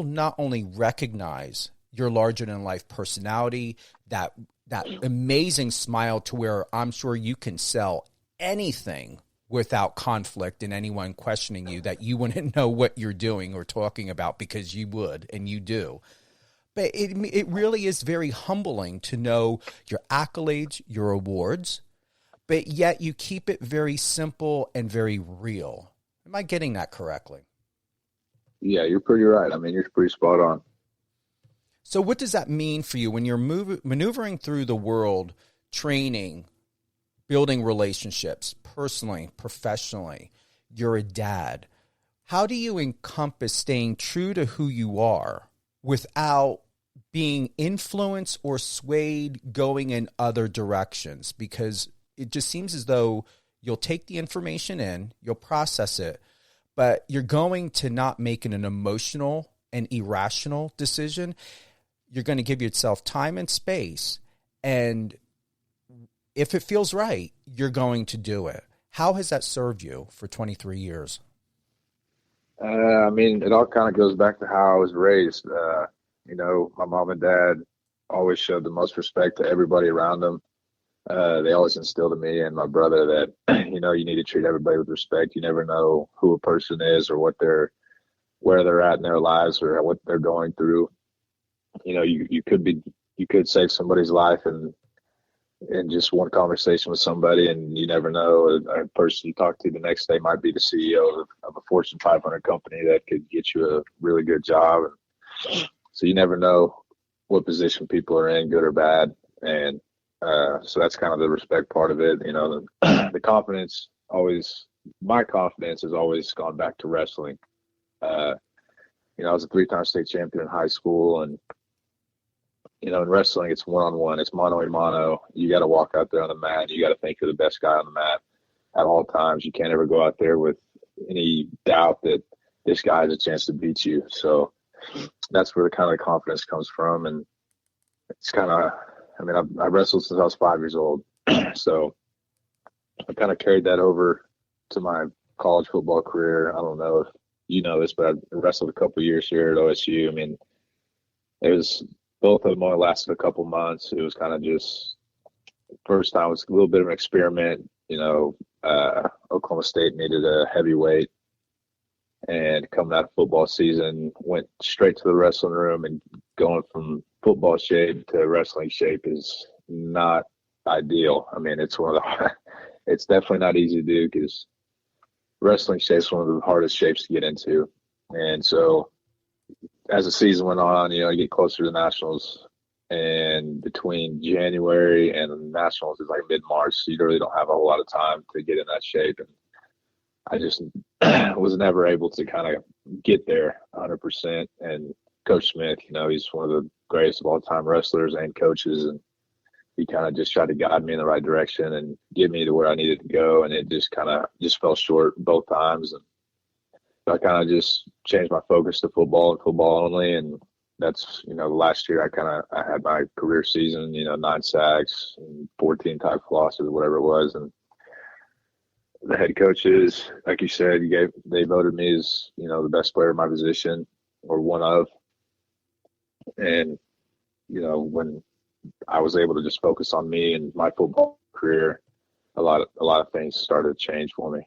not only recognize your larger than life personality, that amazing smile to where I'm sure you can sell anything without conflict and anyone questioning you, that you wouldn't know what you're doing or talking about, because you would, and you do. But it really is very humbling to know your accolades, your awards, but yet you keep it very simple and very real. Am I getting that correctly? Yeah, you're pretty right. I mean, you're pretty spot on. So what does that mean for you when you're maneuvering through the world, training, building relationships, personally, professionally? You're a dad. How do you encompass staying true to who you are without being influenced or swayed going in other directions? Because it just seems as though you'll take the information in, you'll process it, but you're going to not make an emotional and irrational decision. You're going to give yourself time and space, and if it feels right, you're going to do it. How has that served you for 23 years? I mean, it all kind of goes back to how I was raised. My mom and dad always showed the most respect to everybody around them. They always instilled in me and my brother that, you need to treat everybody with respect. You never know who a person is or where they're at in their lives or what they're going through. You could save somebody's life and just one conversation with somebody, and you never know, a person you talk to the next day might be the CEO of a Fortune 500 company that could get you a really good job. And so you never know what position people are in, good or bad. And so that's kind of the respect part of it. The confidence my confidence has always gone back to wrestling. I was a 3-time state champion in high school, and in wrestling, it's one-on-one. It's mano a mano. You got to walk out there on the mat. You got to think you're the best guy on the mat at all times. You can't ever go out there with any doubt that this guy has a chance to beat you. So that's where the kind of confidence comes from. And it's kind of, I wrestled since I was 5 years old. So I kind of carried that over to my college football career. I don't know if you know this, but I wrestled a couple of years here at OSU. I mean, both of them only lasted a couple months. It was kind of just first time was a little bit of an experiment. Oklahoma State needed a heavyweight, and coming out of football season, went straight to the wrestling room, and going from football shape to wrestling shape is not ideal. I mean, it's it's definitely not easy to do, because wrestling shape is one of the hardest shapes to get into. And so as the season went on, you get closer to the Nationals, and between January and the Nationals is like mid-March, so you really don't have a whole lot of time to get in that shape. And I just was never able to kind of get there 100%. And Coach Smith, he's one of the greatest of all time wrestlers and coaches, and he kind of just tried to guide me in the right direction and get me to where I needed to go. And it just fell short both times. And so I kind of just changed my focus to football and football only. And that's, last year I had my career season, 9 sacks and 14 tackle losses, whatever it was. And the head coaches, like you said, they voted me as, the best player in my position, or one of. And, when I was able to just focus on me and my football career, a lot of things started to change for me.